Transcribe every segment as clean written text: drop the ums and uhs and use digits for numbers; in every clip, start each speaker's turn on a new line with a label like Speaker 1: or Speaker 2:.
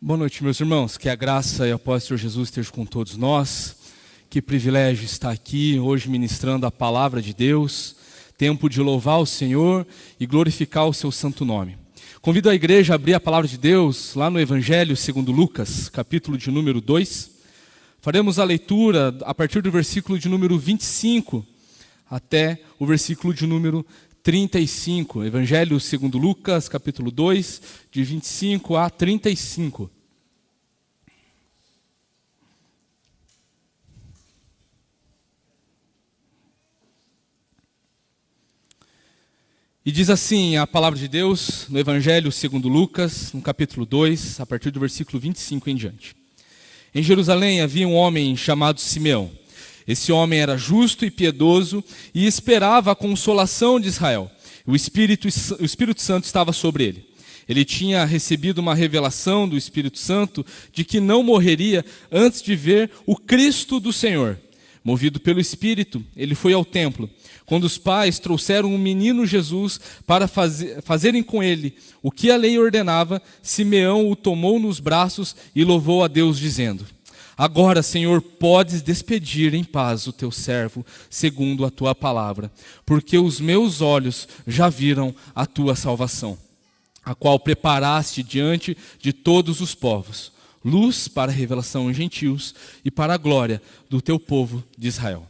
Speaker 1: Boa noite, meus irmãos. Que a graça e a paz do Senhor Jesus estejam com todos nós. Que privilégio estar aqui hoje ministrando a palavra de Deus. Tempo de louvar o Senhor e glorificar o seu santo nome. Convido a igreja a abrir a palavra de Deus lá no Evangelho segundo Lucas, capítulo de número 2. Faremos a leitura a partir do versículo de número 25 até o versículo de número 35. Evangelho segundo Lucas, capítulo 2, de 25 a 35. E diz assim a palavra de Deus no Evangelho segundo Lucas, no capítulo 2, a partir do versículo 25 em diante. Em Jerusalém havia um homem chamado Simeão. Esse homem era justo e piedoso e esperava a consolação de Israel. O Espírito Santo estava sobre ele. Ele tinha recebido uma revelação do Espírito Santo de que não morreria antes de ver o Cristo do Senhor. Movido pelo Espírito, ele foi ao templo. Quando os pais trouxeram um menino Jesus para fazerem com ele o que a lei ordenava, Simeão o tomou nos braços e louvou a Deus, dizendo: Agora, Senhor, podes despedir em paz o teu servo, segundo a tua palavra, porque os meus olhos já viram a tua salvação, a qual preparaste diante de todos os povos, luz para a revelação aos gentios e para a glória do teu povo de Israel.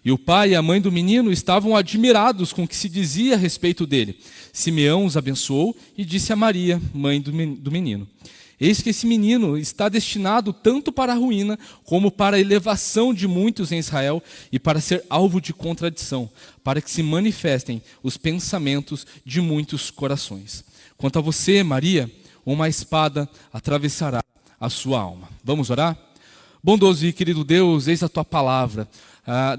Speaker 1: E o pai e a mãe do menino estavam admirados com o que se dizia a respeito dele. Simeão os abençoou e disse a Maria, mãe do menino: Eis que esse menino está destinado tanto para a ruína como para a elevação de muitos em Israel e para ser alvo de contradição, para que se manifestem os pensamentos de muitos corações. Quanto a você, Maria, uma espada atravessará a sua alma. Vamos orar? Bondoso e querido Deus, eis a tua palavra,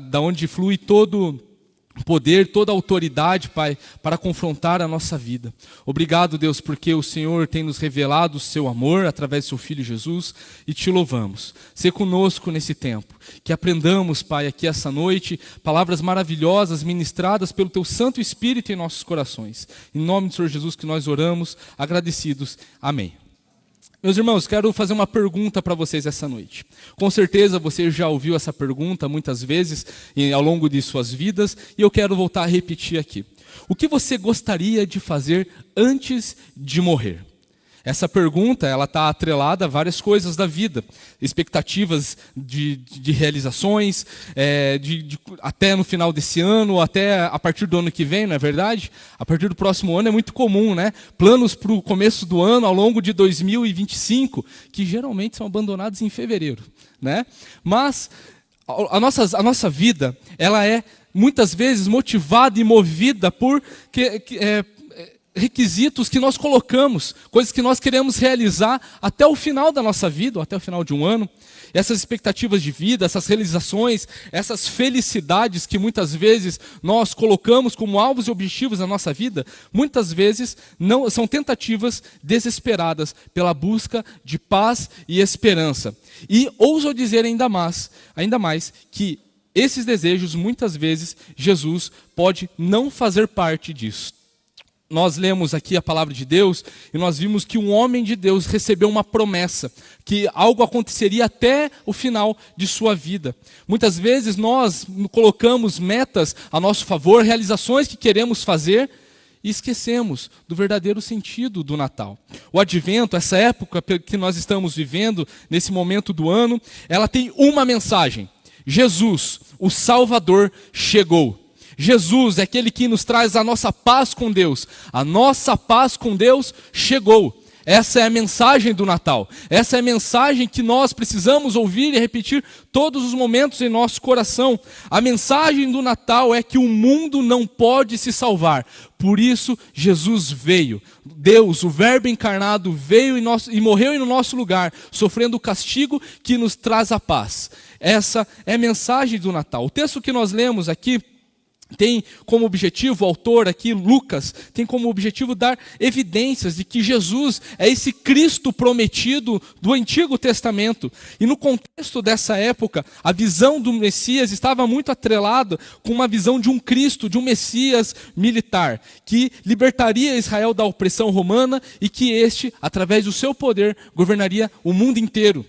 Speaker 1: da onde flui todo poder, toda autoridade, Pai, para confrontar a nossa vida. Obrigado, Deus, porque o Senhor tem nos revelado o seu amor através do seu Filho Jesus e te louvamos. Sê conosco nesse tempo, que aprendamos, Pai, aqui essa noite, palavras maravilhosas ministradas pelo teu Santo Espírito em nossos corações. Em nome do Senhor Jesus que nós oramos, agradecidos. Amém. Meus irmãos, quero fazer uma pergunta para vocês essa noite. Com certeza você já ouviu essa pergunta muitas vezes ao longo de suas vidas, e eu quero voltar a repetir aqui. O que você gostaria de fazer antes de morrer? Essa pergunta ela está atrelada a várias coisas da vida, expectativas de realizações, até no final desse ano, até a partir do ano que vem, não é verdade? A partir do próximo ano é muito comum, né? Planos para o começo do ano, ao longo de 2025, que geralmente são abandonados em fevereiro, né? Mas a nossa vida, ela é muitas vezes motivada e movida por requisitos que nós colocamos, coisas que nós queremos realizar até o final da nossa vida, ou até o final de um ano. Essas expectativas de vida, essas realizações, essas felicidades que muitas vezes nós colocamos como alvos e objetivos na nossa vida, muitas vezes não são tentativas desesperadas pela busca de paz e esperança. E ouso dizer ainda mais que esses desejos, muitas vezes, Jesus pode não fazer parte disso. Nós lemos aqui a palavra de Deus e nós vimos que um homem de Deus recebeu uma promessa, que algo aconteceria até o final de sua vida. Muitas vezes nós colocamos metas a nosso favor, realizações que queremos fazer e esquecemos do verdadeiro sentido do Natal. O Advento, essa época que nós estamos vivendo, nesse momento do ano, ela tem uma mensagem: Jesus, o Salvador, chegou. Jesus é aquele que nos traz a nossa paz com Deus. A nossa paz com Deus chegou. Essa é a mensagem do Natal. Essa é a mensagem que nós precisamos ouvir e repetir todos os momentos em nosso coração. A mensagem do Natal é que o mundo não pode se salvar. Por isso, Jesus veio. Deus, o Verbo encarnado, veio e morreu no nosso lugar, sofrendo o castigo que nos traz a paz. Essa é a mensagem do Natal. O texto que nós lemos aqui tem como objetivo, o autor aqui, Lucas, tem como objetivo dar evidências de que Jesus é esse Cristo prometido do Antigo Testamento. E no contexto dessa época, a visão do Messias estava muito atrelada com uma visão de um Cristo, de um Messias militar, que libertaria Israel da opressão romana e que este, através do seu poder, governaria o mundo inteiro.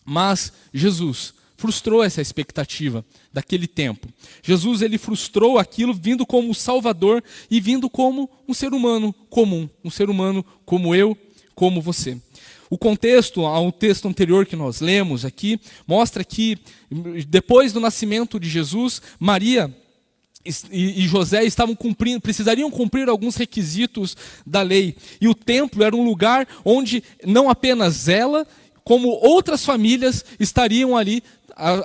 Speaker 1: Mas Jesus frustrou essa expectativa daquele tempo. Jesus, ele frustrou aquilo vindo como Salvador e vindo como um ser humano comum, um ser humano como eu, como você. O contexto, ao texto anterior que nós lemos aqui, mostra que depois do nascimento de Jesus, Maria e José precisariam cumprir alguns requisitos da lei. E o templo era um lugar onde não apenas ela, como outras famílias estariam ali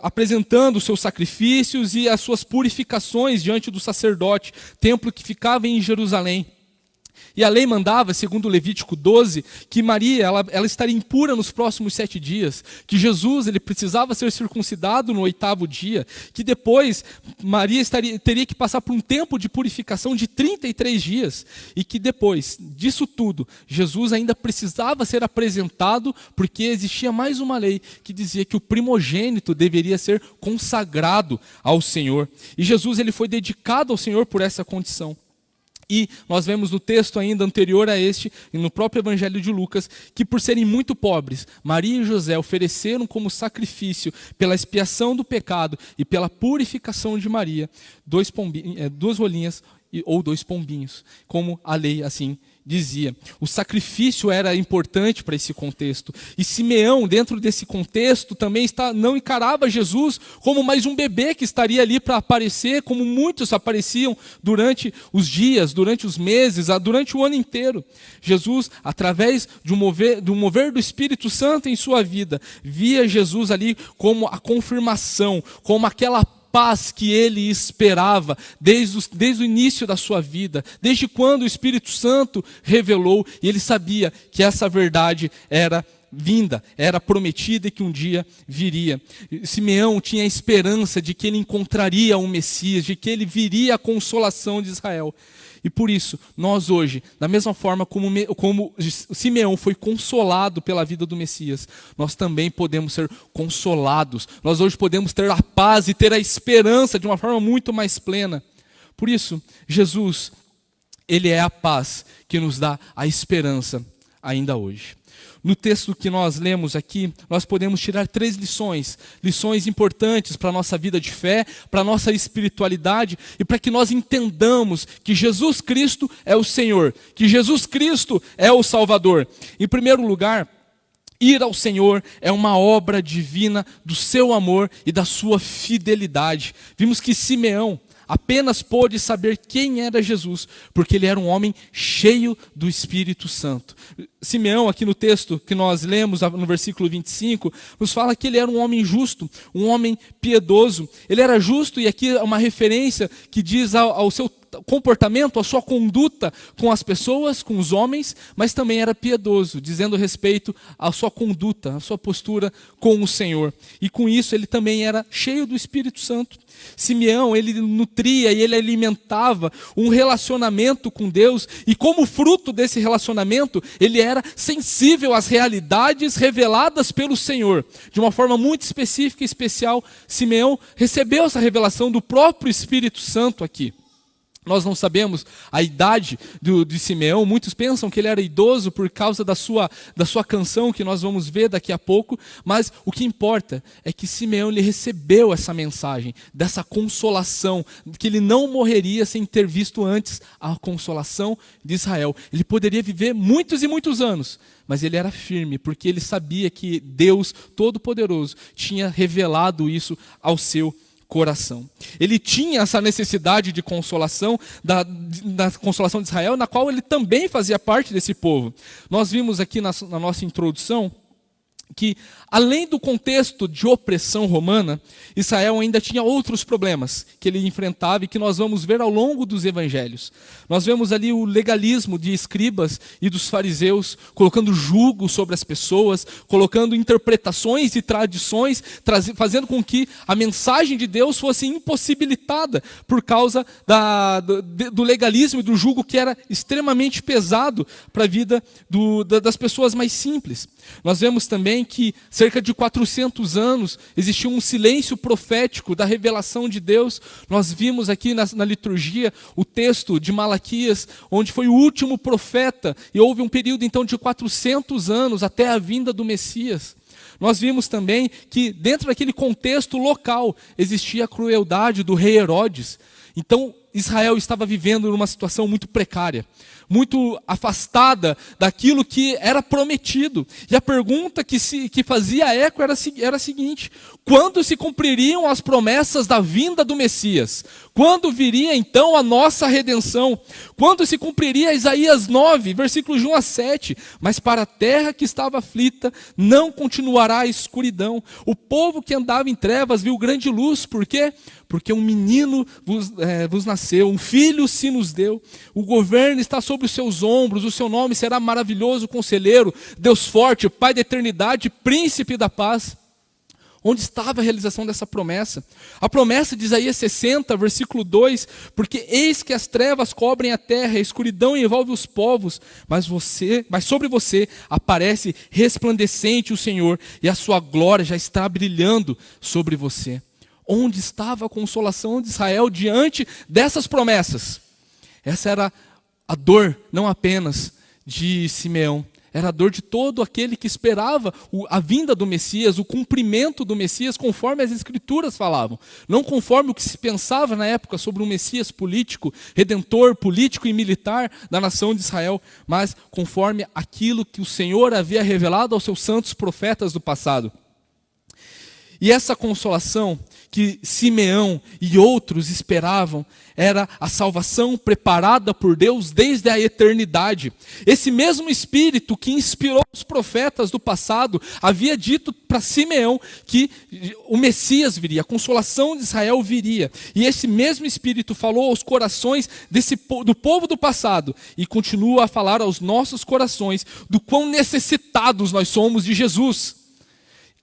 Speaker 1: apresentando os seus sacrifícios e as suas purificações diante do sacerdote, templo que ficava em Jerusalém. E a lei mandava, segundo Levítico 12, que Maria ela estaria impura nos próximos 7 dias, que Jesus ele precisava ser circuncidado no 8º dia, que depois Maria teria que passar por um tempo de purificação de 33 dias, e que depois disso tudo, Jesus ainda precisava ser apresentado, porque existia mais uma lei que dizia que o primogênito deveria ser consagrado ao Senhor. E Jesus ele foi dedicado ao Senhor por essa condição. E nós vemos no texto ainda anterior a este, e no próprio Evangelho de Lucas, que por serem muito pobres, Maria e José ofereceram como sacrifício pela expiação do pecado e pela purificação de Maria, 2 rolinhas ou 2 pombinhos, como a lei assim dizia. O sacrifício era importante para esse contexto. E Simeão, dentro desse contexto, também não encarava Jesus como mais um bebê que estaria ali para aparecer, como muitos apareciam durante os dias, durante os meses, durante o ano inteiro. Jesus, através do mover do Espírito Santo em sua vida, via Jesus ali como a confirmação, como aquela paz que ele esperava desde o início da sua vida, desde quando o Espírito Santo revelou, e ele sabia que essa verdade era vinda, era prometida e que um dia viria. Simeão tinha a esperança de que ele encontraria um Messias, de que ele viria a consolação de Israel. E por isso, nós hoje, da mesma forma como Simeão foi consolado pela vida do Messias, nós também podemos ser consolados. Nós hoje podemos ter a paz e ter a esperança de uma forma muito mais plena. Por isso, Jesus, ele é a paz que nos dá a esperança ainda hoje. No texto que nós lemos aqui, nós podemos tirar 3 lições importantes para a nossa vida de fé, para a nossa espiritualidade e para que nós entendamos que Jesus Cristo é o Senhor, que Jesus Cristo é o Salvador. Em primeiro lugar, ir ao Senhor é uma obra divina do seu amor e da sua fidelidade. Vimos que Simeão apenas pôde saber quem era Jesus, porque ele era um homem cheio do Espírito Santo. Simeão, aqui no texto que nós lemos, no versículo 25, nos fala que ele era um homem justo, um homem piedoso. Ele era justo, e aqui é uma referência que diz ao seu comportamento, a sua conduta com as pessoas, com os homens, mas também era piedoso, dizendo respeito à sua conduta, à sua postura com o Senhor. E com isso ele também era cheio do Espírito Santo. Simeão, ele nutria e ele alimentava um relacionamento com Deus, e como fruto desse relacionamento, ele era sensível às realidades reveladas pelo Senhor. De uma forma muito específica e especial, Simeão recebeu essa revelação do próprio Espírito Santo aqui. Nós não sabemos a idade de Simeão, muitos pensam que ele era idoso por causa da sua canção, que nós vamos ver daqui a pouco, mas o que importa é que Simeão ele recebeu essa mensagem, dessa consolação, que ele não morreria sem ter visto antes a consolação de Israel. Ele poderia viver muitos e muitos anos, mas ele era firme, porque ele sabia que Deus Todo-Poderoso tinha revelado isso ao seu coração. Ele tinha essa necessidade de consolação, da consolação de Israel, na qual ele também fazia parte desse povo. Nós vimos aqui na nossa introdução que, além do contexto de opressão romana, Israel ainda tinha outros problemas que ele enfrentava e que nós vamos ver ao longo dos evangelhos. Nós vemos ali o legalismo de escribas e dos fariseus, colocando jugo sobre as pessoas, colocando interpretações e tradições, fazendo com que a mensagem de Deus fosse impossibilitada por causa do legalismo e do jugo que era extremamente pesado para a vida das pessoas mais simples. Nós vemos também que cerca de 400 anos existiu um silêncio profético da revelação de Deus. Nós vimos aqui na liturgia o texto de Malaquias, onde foi o último profeta, e houve um período então de 400 anos até a vinda do Messias. Nós vimos também que dentro daquele contexto local existia a crueldade do rei Herodes. Então Israel estava vivendo numa situação muito precária, muito afastada daquilo que era prometido. E a pergunta que fazia eco era a seguinte: quando se cumpririam as promessas da vinda do Messias? Quando viria então a nossa redenção? Quando se cumpriria Isaías 9, versículos de 1 a 7? Mas para a terra que estava aflita não continuará a escuridão. O povo que andava em trevas viu grande luz. Por quê? Porque um menino vos nasceu, um filho se nos deu. O governo está sobre os seus ombros, o seu nome será maravilhoso conselheiro, Deus forte, Pai da eternidade, príncipe da paz. Onde estava a realização dessa promessa? A promessa de Isaías 60, versículo 2, porque eis que as trevas cobrem a terra, a escuridão envolve os povos, mas sobre você aparece resplandecente o Senhor, e a sua glória já está brilhando sobre você. Onde estava a consolação de Israel diante dessas promessas? Essa era a dor, não apenas de Simeão, era a dor de todo aquele que esperava a vinda do Messias, o cumprimento do Messias, conforme as Escrituras falavam. Não conforme o que se pensava na época sobre um Messias político, redentor, político e militar da nação de Israel, mas conforme aquilo que o Senhor havia revelado aos seus santos profetas do passado. E essa consolação que Simeão e outros esperavam era a salvação preparada por Deus desde a eternidade. Esse mesmo Espírito que inspirou os profetas do passado havia dito para Simeão que o Messias viria, a consolação de Israel viria. E esse mesmo Espírito falou aos corações do povo do passado e continua a falar aos nossos corações do quão necessitados nós somos de Jesus.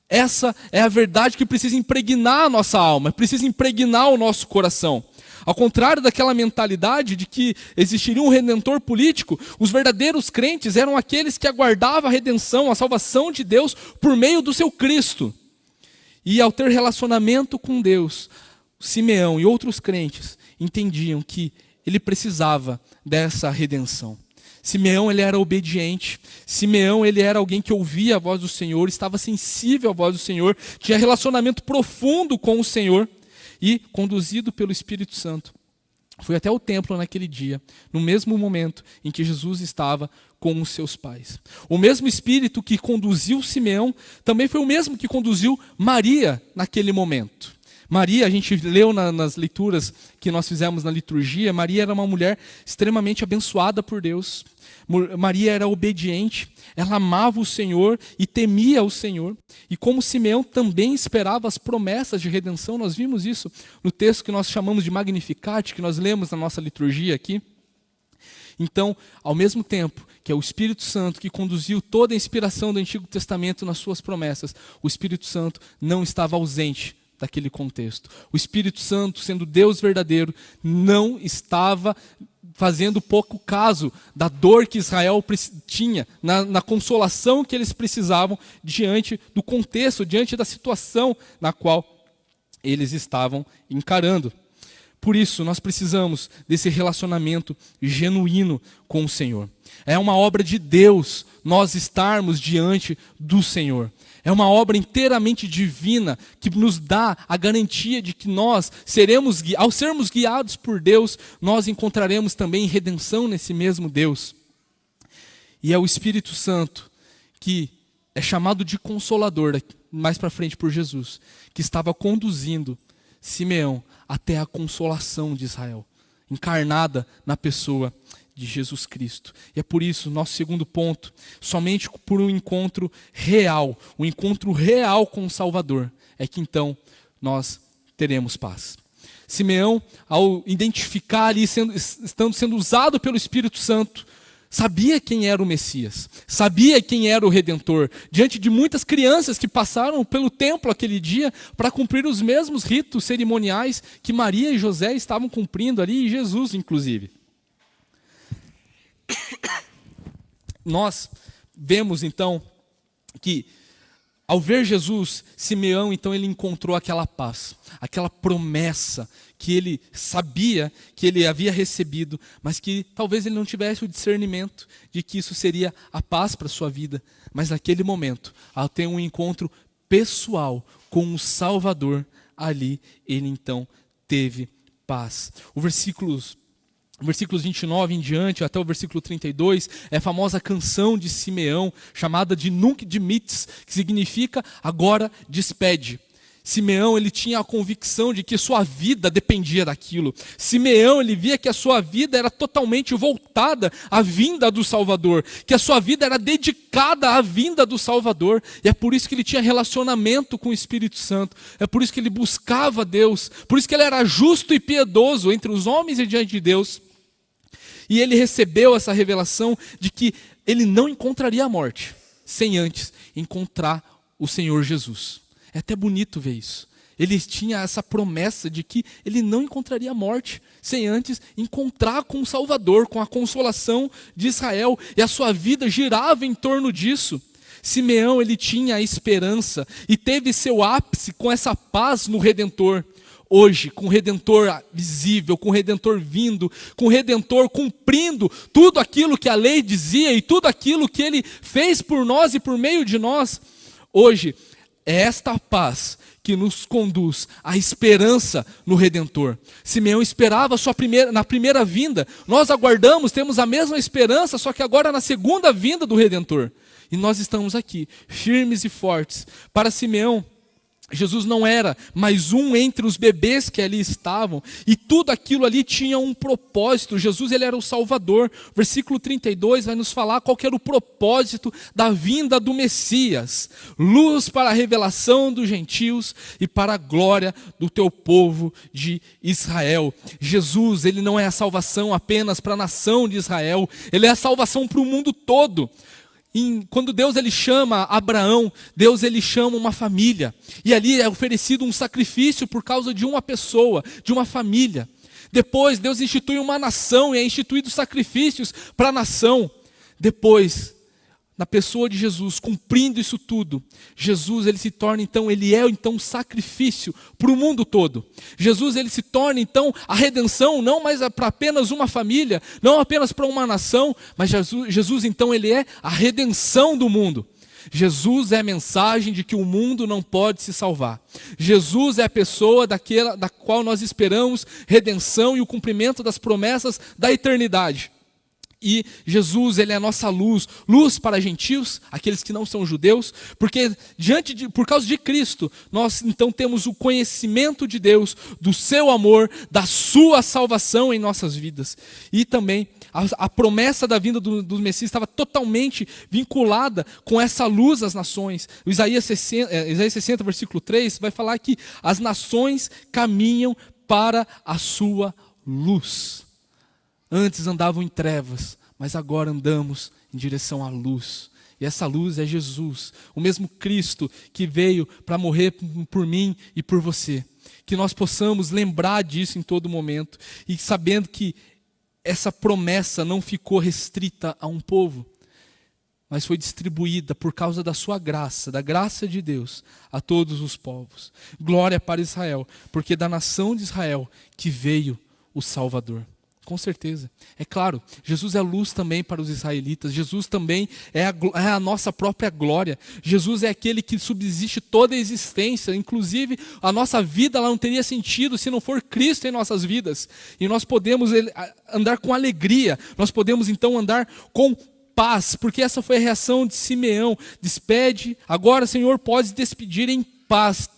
Speaker 1: Essa é a verdade que precisa impregnar a nossa alma, precisa impregnar o nosso coração. Ao contrário daquela mentalidade de que existiria um redentor político, os verdadeiros crentes eram aqueles que aguardavam a redenção, a salvação de Deus por meio do seu Cristo. E ao ter relacionamento com Deus, Simeão e outros crentes entendiam que ele precisava dessa redenção. Simeão, ele era obediente. Simeão, ele era alguém que ouvia a voz do Senhor, estava sensível à voz do Senhor, tinha relacionamento profundo com o Senhor e, conduzido pelo Espírito Santo, foi até o templo naquele dia, no mesmo momento em que Jesus estava com os seus pais. O mesmo Espírito que conduziu Simeão também foi o mesmo que conduziu Maria naquele momento. Maria, a gente leu nas leituras que nós fizemos na liturgia, Maria era uma mulher extremamente abençoada por Deus. Maria era obediente, ela amava o Senhor e temia o Senhor. E como Simeão também esperava as promessas de redenção, nós vimos isso no texto que nós chamamos de Magnificat, que nós lemos na nossa liturgia aqui. Então, ao mesmo tempo que é o Espírito Santo que conduziu toda a inspiração do Antigo Testamento nas suas promessas, o Espírito Santo não estava ausente daquele contexto. O Espírito Santo, sendo Deus verdadeiro, não estava fazendo pouco caso da dor que Israel tinha, na consolação que eles precisavam diante do contexto, diante da situação na qual eles estavam encarando. Por isso, nós precisamos desse relacionamento genuíno com o Senhor. É uma obra de Deus nós estarmos diante do Senhor. É uma obra inteiramente divina que nos dá a garantia de que nós ao sermos guiados por Deus, nós encontraremos também redenção nesse mesmo Deus. E é o Espírito Santo, que é chamado de Consolador, mais para frente por Jesus, que estava conduzindo Simeão até a consolação de Israel, encarnada na pessoa de Jesus Cristo. E é por isso, nosso segundo ponto, somente por um encontro real, um encontro real com o Salvador, é que então nós teremos paz. Simeão, ao identificar ali, estando sendo usado pelo Espírito Santo, sabia quem era o Messias, sabia quem era o Redentor, diante de muitas crianças que passaram pelo templo aquele dia para cumprir os mesmos ritos cerimoniais que Maria e José estavam cumprindo ali, e Jesus inclusive. Nós vemos então que ao ver Jesus, Simeão então ele encontrou aquela paz, aquela promessa que ele sabia que ele havia recebido, mas que talvez ele não tivesse o discernimento de que isso seria a paz para a sua vida. Mas naquele momento, ao ter um encontro pessoal com o Salvador, ali ele então teve paz. O versículos 29 em diante, até o versículo 32, é a famosa canção de Simeão, chamada de Nunc Dimittis, que significa agora despede. Simeão, ele tinha a convicção de que sua vida dependia daquilo. Simeão, ele via que a sua vida era totalmente voltada à vinda do Salvador, que a sua vida era dedicada à vinda do Salvador, e é por isso que ele tinha relacionamento com o Espírito Santo, é por isso que ele buscava Deus, por isso que ele era justo e piedoso entre os homens e diante de Deus. E ele recebeu essa revelação de que ele não encontraria a morte sem antes encontrar o Senhor Jesus. É até bonito ver isso. Ele tinha essa promessa de que ele não encontraria a morte sem antes encontrar com o Salvador, com a consolação de Israel. E a sua vida girava em torno disso. Simeão, ele tinha a esperança e teve seu ápice com essa paz no Redentor. Hoje, com o Redentor visível, com o Redentor vindo, com o Redentor cumprindo tudo aquilo que a lei dizia e tudo aquilo que ele fez por nós e por meio de nós, hoje é esta paz que nos conduz à esperança no Redentor. Simeão esperava na primeira vinda, nós aguardamos, temos a mesma esperança, só que agora na segunda vinda do Redentor. E nós estamos aqui, firmes e fortes. Para Simeão, Jesus não era mais um entre os bebês que ali estavam, e tudo aquilo ali tinha um propósito. Jesus, ele era o Salvador. Versículo 32 vai nos falar qual que era o propósito da vinda do Messias: luz para a revelação dos gentios e para a glória do teu povo de Israel. Jesus, ele não é a salvação apenas para a nação de Israel, ele é a salvação para o mundo todo. Quando Deus ele chama Abraão, Deus ele chama uma família, e ali é oferecido um sacrifício por causa de uma pessoa, de uma família. Depois Deus institui uma nação e é instituído sacrifícios para a nação. Depois, na pessoa de Jesus, cumprindo isso tudo, Jesus ele se torna então, ele é então um sacrifício para o mundo todo. Jesus ele se torna então a redenção, não mais para apenas uma família, não apenas para uma nação, mas Jesus então ele é a redenção do mundo. Jesus é a mensagem de que o mundo não pode se salvar. Jesus é a pessoa da qual nós esperamos redenção e o cumprimento das promessas da eternidade. E Jesus, ele é a nossa luz, luz para gentios, aqueles que não são judeus, porque por causa de Cristo, nós então temos o conhecimento de Deus, do seu amor, da sua salvação em nossas vidas. E também a promessa da vinda do Messias estava totalmente vinculada com essa luz às nações. O Isaías 60, versículo 3, vai falar que as nações caminham para a sua luz. Antes andavam em trevas, mas agora andamos em direção à luz. E essa luz é Jesus, o mesmo Cristo que veio para morrer por mim e por você. Que nós possamos lembrar disso em todo momento, e sabendo que essa promessa não ficou restrita a um povo, mas foi distribuída por causa da sua graça, da graça de Deus, a todos os povos. Glória para Israel, porque da nação de Israel que veio o Salvador. Com certeza. É claro, Jesus é luz também para os israelitas. Jesus também é a nossa própria glória. Jesus é aquele que subsiste toda a existência. Inclusive, a nossa vida ela não teria sentido se não for Cristo em nossas vidas. E nós podemos andar com alegria. Nós podemos então andar com paz. Porque essa foi a reação de Simeão. Despede, agora Senhor, podes despedir em paz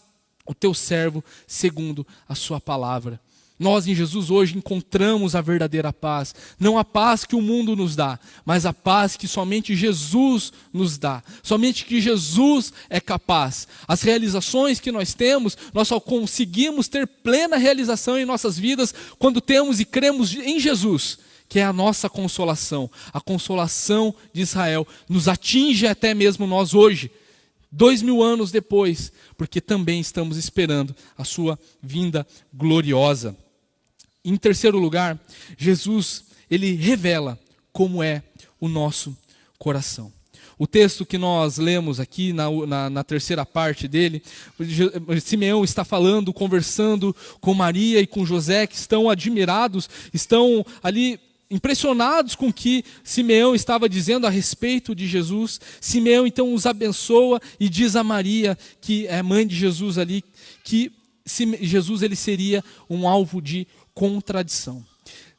Speaker 1: o teu servo segundo a sua palavra. Nós em Jesus hoje encontramos a verdadeira paz. Não a paz que o mundo nos dá, mas a paz que somente Jesus nos dá. Somente que Jesus é capaz. As realizações que nós temos, nós só conseguimos ter plena realização em nossas vidas quando temos e cremos em Jesus, que é a nossa consolação. A consolação de Israel nos atinge até mesmo nós hoje, 2000 anos depois, porque também estamos esperando a sua vinda gloriosa. Em terceiro lugar, Jesus, ele revela como é o nosso coração. O texto que nós lemos aqui, na terceira parte dele, Simeão está falando, conversando com Maria e com José, que estão admirados, estão ali impressionados com o que Simeão estava dizendo a respeito de Jesus. Simeão então os abençoa e diz a Maria, que é mãe de Jesus ali, que Jesus ele seria um alvo de contradição.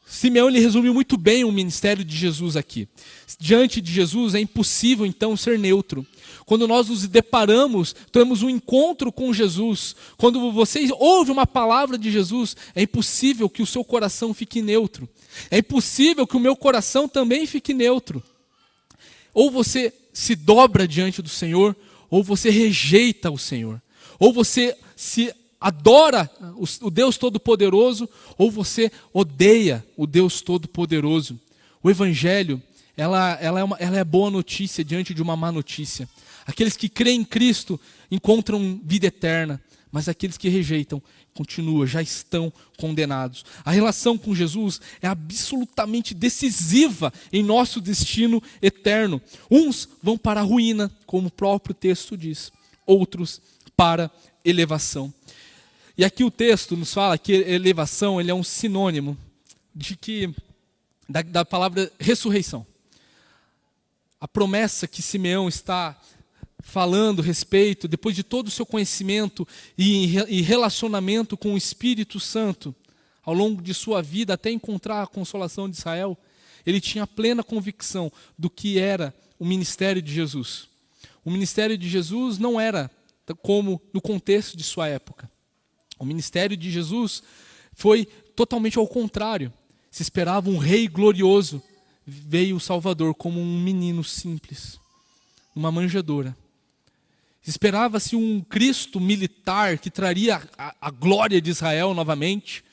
Speaker 1: Simeão ele resumiu muito bem o ministério de Jesus aqui. Diante de Jesus é impossível então ser neutro. Quando nós nos deparamos, temos um encontro com Jesus, quando você ouve uma palavra de Jesus, é impossível que o seu coração fique neutro. É impossível que o meu coração também fique neutro. Ou você se dobra diante do Senhor, ou você rejeita o Senhor. Ou você se adora o Deus Todo-Poderoso, ou você odeia o Deus Todo-Poderoso. O Evangelho, ela é boa notícia diante de uma má notícia. Aqueles que creem em Cristo encontram vida eterna, mas aqueles que rejeitam, já estão condenados. A relação com Jesus é absolutamente decisiva em nosso destino eterno. Uns vão para a ruína, como o próprio texto diz, outros para elevação. E aqui o texto nos fala que elevação ele é um sinônimo da palavra ressurreição. A promessa que Simeão está falando a respeito, depois de todo o seu conhecimento e relacionamento com o Espírito Santo, ao longo de sua vida, até encontrar a consolação de Israel, ele tinha plena convicção do que era o ministério de Jesus. O ministério de Jesus não era como no contexto de sua época. O ministério de Jesus foi totalmente ao contrário. Se esperava um rei glorioso, veio o Salvador como um menino simples, numa manjedoura. Esperava-se um Cristo militar que traria a glória de Israel novamente.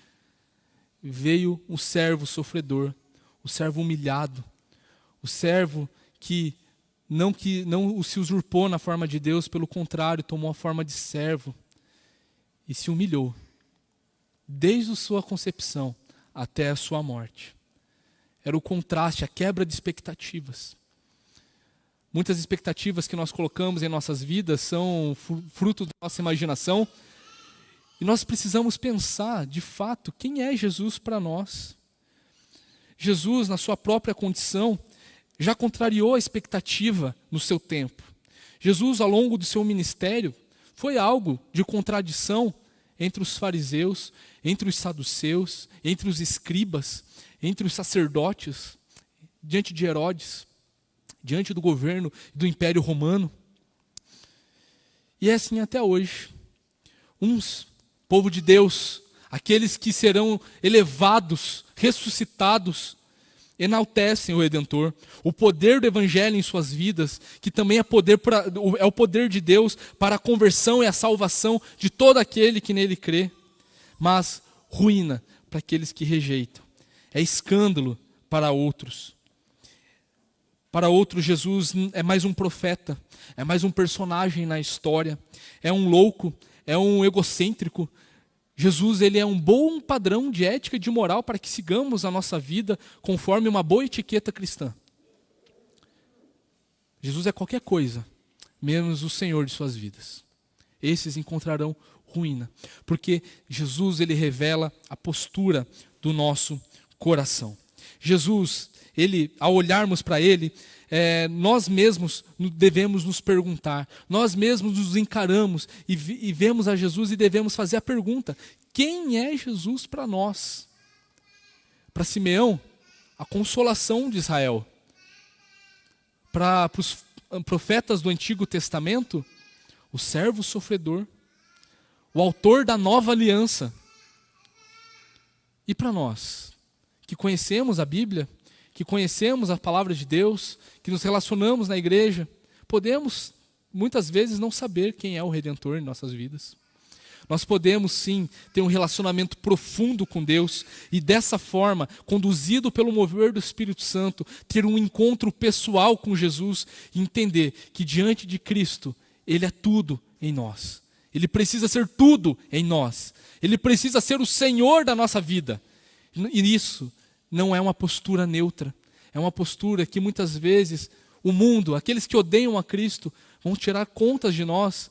Speaker 1: Veio o servo sofredor, o servo humilhado, o servo que não se usurpou na forma de Deus, pelo contrário, tomou a forma de servo e se humilhou, desde a sua concepção até a sua morte. Era o contraste, a quebra de expectativas. Muitas expectativas que nós colocamos em nossas vidas são fruto da nossa imaginação. E nós precisamos pensar, de fato, quem é Jesus para nós. Jesus, na sua própria condição, já contrariou a expectativa no seu tempo. Jesus, ao longo do seu ministério, foi algo de contradição entre os fariseus, entre os saduceus, entre os escribas, entre os sacerdotes, diante de Herodes, diante do governo do Império Romano. E é assim até hoje. Uns, povo de Deus, aqueles que serão elevados, ressuscitados, enaltecem o Redentor, o poder do Evangelho em suas vidas, que também é o poder de Deus para a conversão e a salvação de todo aquele que nele crê, mas ruína para aqueles que rejeitam, é escândalo para outros. Para outros, Jesus é mais um profeta, é mais um personagem na história, é um louco, é um egocêntrico. Jesus ele é um bom padrão de ética e de moral para que sigamos a nossa vida conforme uma boa etiqueta cristã. Jesus é qualquer coisa, menos o Senhor de suas vidas. Esses encontrarão ruína, porque Jesus ele revela a postura do nosso coração. Jesus, ao olharmos para ele, nós mesmos devemos nos perguntar, nós mesmos nos encaramos e vemos a Jesus e devemos fazer a pergunta: quem é Jesus para nós? Para Simeão, a consolação de Israel. Para os profetas do Antigo Testamento, o servo sofredor, o autor da nova aliança. E para nós, que conhecemos a Bíblia, que conhecemos a palavra de Deus, que nos relacionamos na igreja, podemos muitas vezes não saber quem é o Redentor em nossas vidas. Nós podemos sim ter um relacionamento profundo com Deus e dessa forma, conduzido pelo mover do Espírito Santo, ter um encontro pessoal com Jesus e entender que diante de Cristo, Ele é tudo em nós. Ele precisa ser tudo em nós. Ele precisa ser o Senhor da nossa vida. E isso não é uma postura neutra. É uma postura que muitas vezes o mundo, aqueles que odeiam a Cristo, vão tirar contas de nós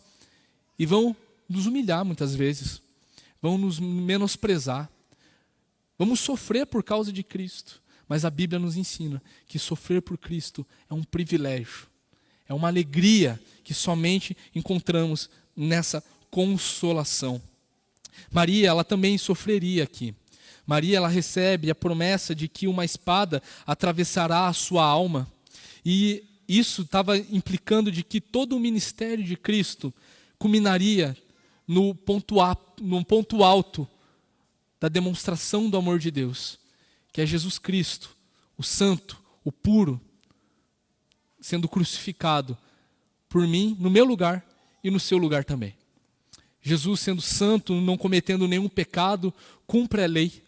Speaker 1: e vão nos humilhar muitas vezes, vão nos menosprezar, vamos sofrer por causa de Cristo, mas a Bíblia nos ensina que sofrer por Cristo é um privilégio, é uma alegria que somente encontramos nessa consolação. Maria, ela também sofreria aqui. Maria, ela recebe a promessa de que uma espada atravessará a sua alma, e isso estava implicando de que todo o ministério de Cristo culminaria no ponto alto da demonstração do amor de Deus, que é Jesus Cristo, o santo, o puro, sendo crucificado por mim, no meu lugar e no seu lugar também. Jesus sendo santo, não cometendo nenhum pecado, cumpre a lei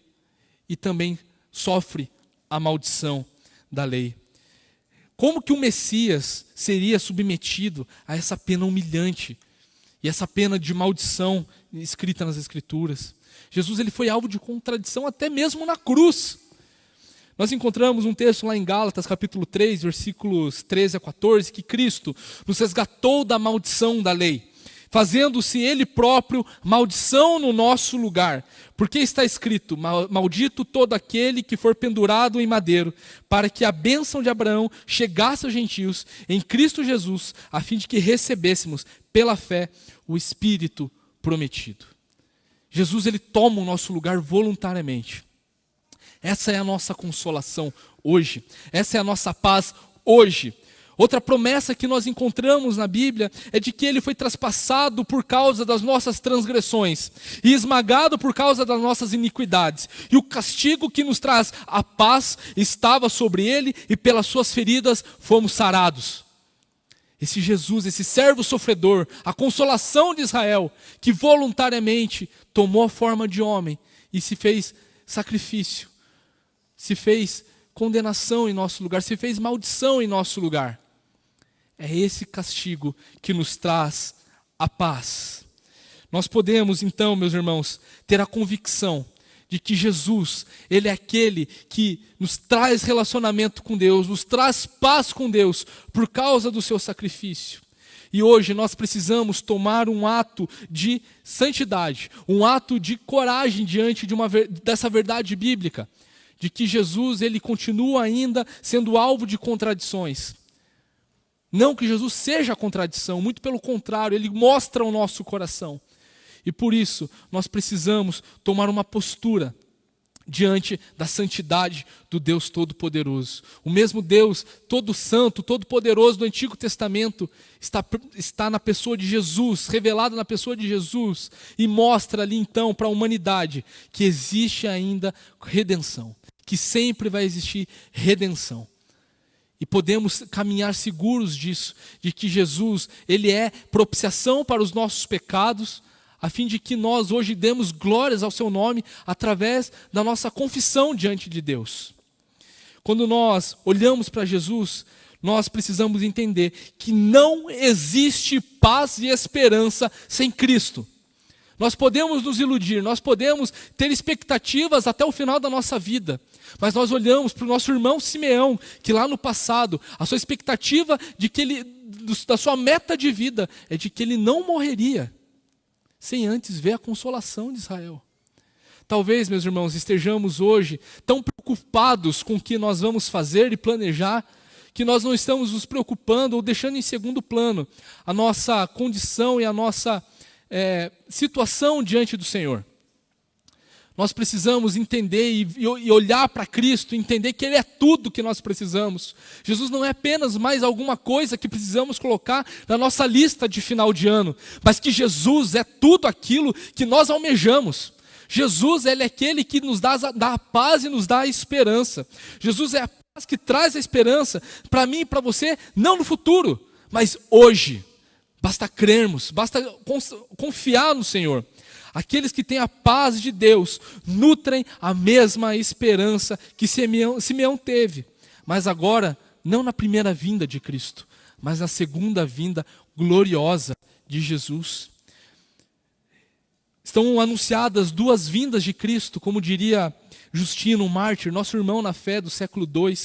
Speaker 1: e também sofre a maldição da lei. Como que o Messias seria submetido a essa pena humilhante? E essa pena de maldição escrita nas Escrituras. Jesus, ele foi alvo de contradição até mesmo na cruz. Nós encontramos um texto lá em Gálatas, capítulo 3, versículos 13 a 14, que Cristo nos resgatou da maldição da lei, fazendo-se Ele próprio maldição no nosso lugar. Porque está escrito, maldito todo aquele que for pendurado em madeiro, para que a bênção de Abraão chegasse aos gentios em Cristo Jesus, a fim de que recebêssemos pela fé o Espírito prometido. Jesus, ele toma o nosso lugar voluntariamente. Essa é a nossa consolação hoje. Essa é a nossa paz hoje. Outra promessa que nós encontramos na Bíblia é de que ele foi traspassado por causa das nossas transgressões e esmagado por causa das nossas iniquidades. E o castigo que nos traz a paz estava sobre ele e pelas suas feridas fomos sarados. Esse Jesus, esse servo sofredor, a consolação de Israel, que voluntariamente tomou a forma de homem e se fez sacrifício, se fez condenação em nosso lugar, se fez maldição em nosso lugar. É esse castigo que nos traz a paz. Nós podemos então, meus irmãos, ter a convicção de que Jesus, ele é aquele que nos traz relacionamento com Deus, nos traz paz com Deus por causa do seu sacrifício. E hoje nós precisamos tomar um ato de santidade, um ato de coragem diante dessa verdade bíblica, de que Jesus, ele continua ainda sendo alvo de contradições. Não que Jesus seja a contradição, muito pelo contrário, ele mostra o nosso coração. E por isso, nós precisamos tomar uma postura diante da santidade do Deus Todo-Poderoso. O mesmo Deus, todo santo, todo-poderoso do Antigo Testamento, está na pessoa de Jesus, revelado na pessoa de Jesus, e mostra ali então para a humanidade que existe ainda redenção, que sempre vai existir redenção. E podemos caminhar seguros disso, de que Jesus, ele é propiciação para os nossos pecados, a fim de que nós hoje demos glórias ao seu nome através da nossa confissão diante de Deus. Quando nós olhamos para Jesus, nós precisamos entender que não existe paz e esperança sem Cristo. Nós podemos nos iludir, nós podemos ter expectativas até o final da nossa vida, mas nós olhamos para o nosso irmão Simeão, que lá no passado, a sua expectativa da sua meta de vida é de que ele não morreria sem antes ver a consolação de Israel. Talvez, meus irmãos, estejamos hoje tão preocupados com o que nós vamos fazer e planejar, que nós não estamos nos preocupando ou deixando em segundo plano a nossa condição e a nossa situação diante do Senhor. Nós precisamos entender e olhar para Cristo, entender que Ele é tudo que nós precisamos. Jesus não é apenas mais alguma coisa que precisamos colocar na nossa lista de final de ano, mas que Jesus é tudo aquilo que nós almejamos. Jesus, ele é aquele que nos dá a paz e nos dá a esperança. Jesus é a paz que traz a esperança para mim e para você, não no futuro, mas hoje. Basta crermos, basta confiar no Senhor. Aqueles que têm a paz de Deus nutrem a mesma esperança que Simeão teve. Mas agora, não na primeira vinda de Cristo, mas na segunda vinda gloriosa de Jesus. Estão anunciadas duas vindas de Cristo, como diria Justino, um mártir, nosso irmão na fé do século II.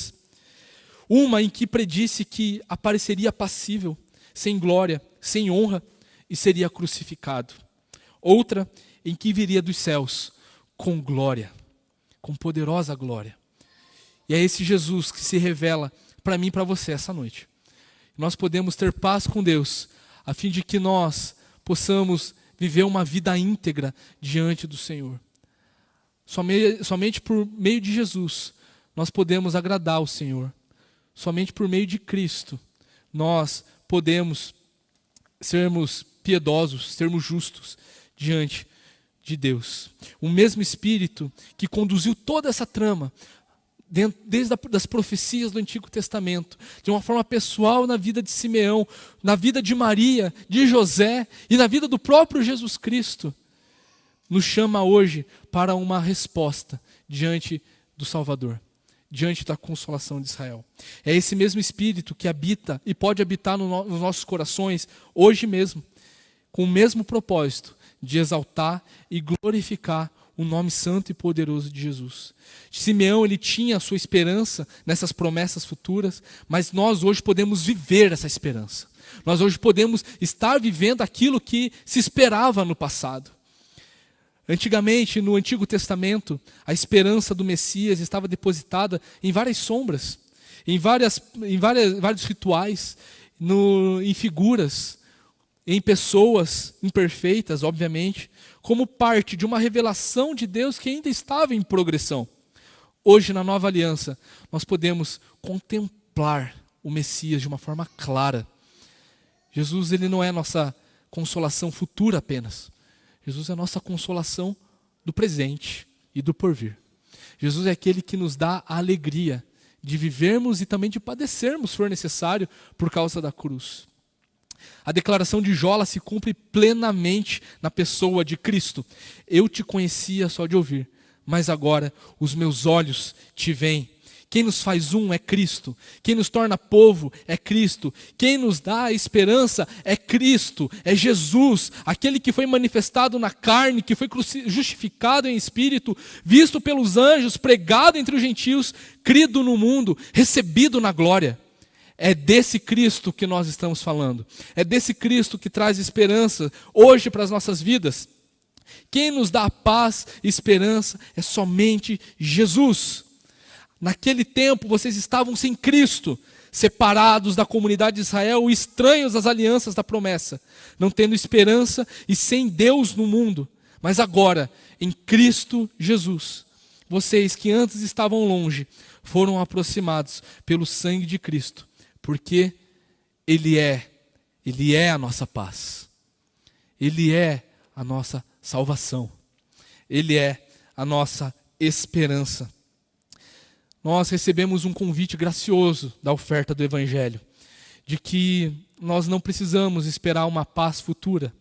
Speaker 1: Uma em que predisse que apareceria passível, sem glória, sem honra, e seria crucificado. Outra em que viria dos céus, com glória, com poderosa glória. E é esse Jesus que se revela para mim e para você essa noite. Nós podemos ter paz com Deus, a fim de que nós possamos viver uma vida íntegra diante do Senhor. Somente por meio de Jesus nós podemos agradar ao Senhor. Somente por meio de Cristo nós podemos sermos piedosos, sermos justos diante de Deus. O mesmo Espírito que conduziu toda essa trama, desde as profecias do Antigo Testamento, de uma forma pessoal na vida de Simeão, na vida de Maria, de José e na vida do próprio Jesus Cristo, nos chama hoje para uma resposta diante do Salvador, diante da consolação de Israel. É esse mesmo Espírito que habita e pode habitar nos nossos corações hoje mesmo, com o mesmo propósito de exaltar e glorificar o nome santo e poderoso de Jesus. Simeão, ele tinha a sua esperança nessas promessas futuras, mas nós hoje podemos viver essa esperança. Nós hoje podemos estar vivendo aquilo que se esperava no passado. Antigamente, no Antigo Testamento, a esperança do Messias estava depositada em várias sombras, em vários rituais, em figuras, em pessoas imperfeitas, obviamente, como parte de uma revelação de Deus que ainda estava em progressão. Hoje, na nova aliança, nós podemos contemplar o Messias de uma forma clara. Jesus, ele não é nossa consolação futura apenas. Jesus é a nossa consolação do presente e do porvir. Jesus é aquele que nos dá a alegria de vivermos e também de padecermos, se for necessário, por causa da cruz. A declaração de Jó se cumpre plenamente na pessoa de Cristo. Eu te conhecia só de ouvir, mas agora os meus olhos te veem. Quem nos faz um é Cristo. Quem nos torna povo é Cristo. Quem nos dá a esperança é Cristo, é Jesus, aquele que foi manifestado na carne, que foi justificado em espírito, visto pelos anjos, pregado entre os gentios, crido no mundo, recebido na glória. É desse Cristo que nós estamos falando. É desse Cristo que traz esperança hoje para as nossas vidas. Quem nos dá paz e esperança é somente Jesus. Naquele tempo vocês estavam sem Cristo, separados da comunidade de Israel, estranhos às alianças da promessa, não tendo esperança e sem Deus no mundo. Mas agora, em Cristo Jesus, vocês que antes estavam longe, foram aproximados pelo sangue de Cristo, porque Ele é a nossa paz, Ele é a nossa salvação, Ele é a nossa esperança. Nós recebemos um convite gracioso da oferta do Evangelho, de que nós não precisamos esperar uma paz futura,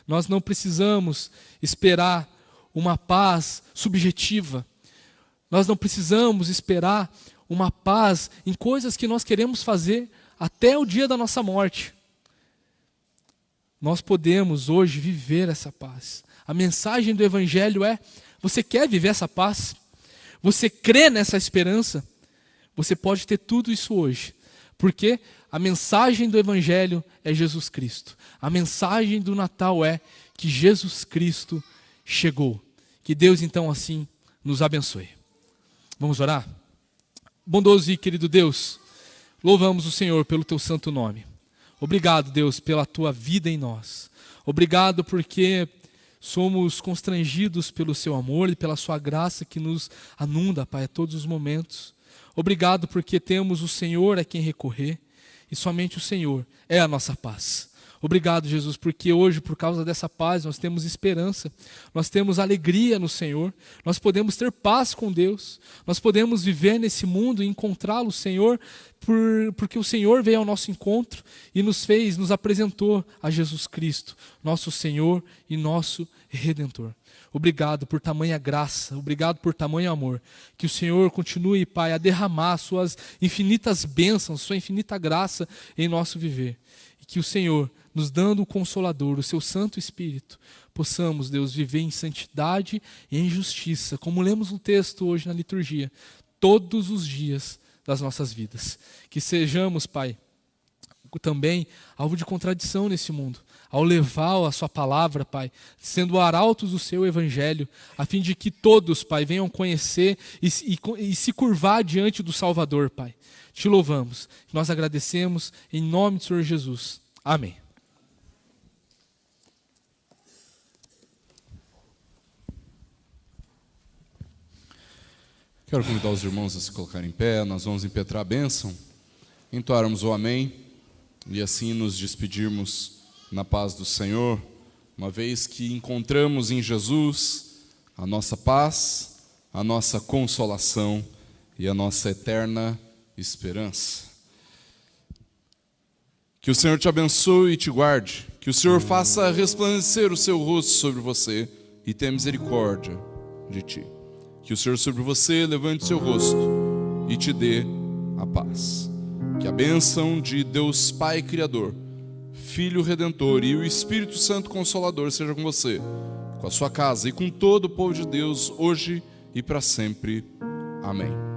Speaker 1: nós não precisamos esperar uma paz subjetiva, nós não precisamos esperar uma paz em coisas que nós queremos fazer até o dia da nossa morte. Nós podemos hoje viver essa paz. A mensagem do Evangelho é: você quer viver essa paz? Você crê nessa esperança? Você pode ter tudo isso hoje, porque a mensagem do Evangelho é Jesus Cristo. A mensagem do Natal é que Jesus Cristo chegou. Que Deus então assim nos abençoe. Vamos orar? Bondoso e querido Deus, louvamos o Senhor pelo teu santo nome. Obrigado, Deus, pela tua vida em nós. Obrigado porque somos constrangidos pelo seu amor e pela sua graça que nos inunda, Pai, a todos os momentos. Obrigado porque temos o Senhor a quem recorrer e somente o Senhor é a nossa paz. Obrigado, Jesus, porque hoje, por causa dessa paz, nós temos esperança, nós temos alegria no Senhor, nós podemos ter paz com Deus, nós podemos viver nesse mundo e encontrá-lo, Senhor, porque o Senhor veio ao nosso encontro e nos apresentou a Jesus Cristo, nosso Senhor e nosso Redentor. Obrigado por tamanha graça, obrigado por tamanho amor. Que o Senhor continue, Pai, a derramar suas infinitas bênçãos, sua infinita graça em nosso viver. E que o Senhor, nos dando o Consolador, o seu Santo Espírito, possamos, Deus, viver em santidade e em justiça, como lemos no texto hoje na liturgia, todos os dias das nossas vidas. Que sejamos, Pai, também alvo de contradição nesse mundo, ao levar a sua palavra, Pai, sendo arautos do seu evangelho, a fim de que todos, Pai, venham conhecer e se curvar diante do Salvador, Pai. Te louvamos, nós agradecemos em nome do Senhor Jesus. Amém.
Speaker 2: Quero convidar os irmãos a se colocarem em pé, nós vamos impetrar a bênção, entoarmos o amém e assim nos despedirmos na paz do Senhor, uma vez que encontramos em Jesus a nossa paz, a nossa consolação e a nossa eterna esperança. Que o Senhor te abençoe e te guarde, que o Senhor faça resplandecer o seu rosto sobre você e tenha misericórdia de ti. Que o Senhor sobre você levante o seu rosto e te dê a paz. Que a bênção de Deus Pai Criador, Filho Redentor e o Espírito Santo Consolador seja com você, com a sua casa e com todo o povo de Deus, hoje e para sempre. Amém.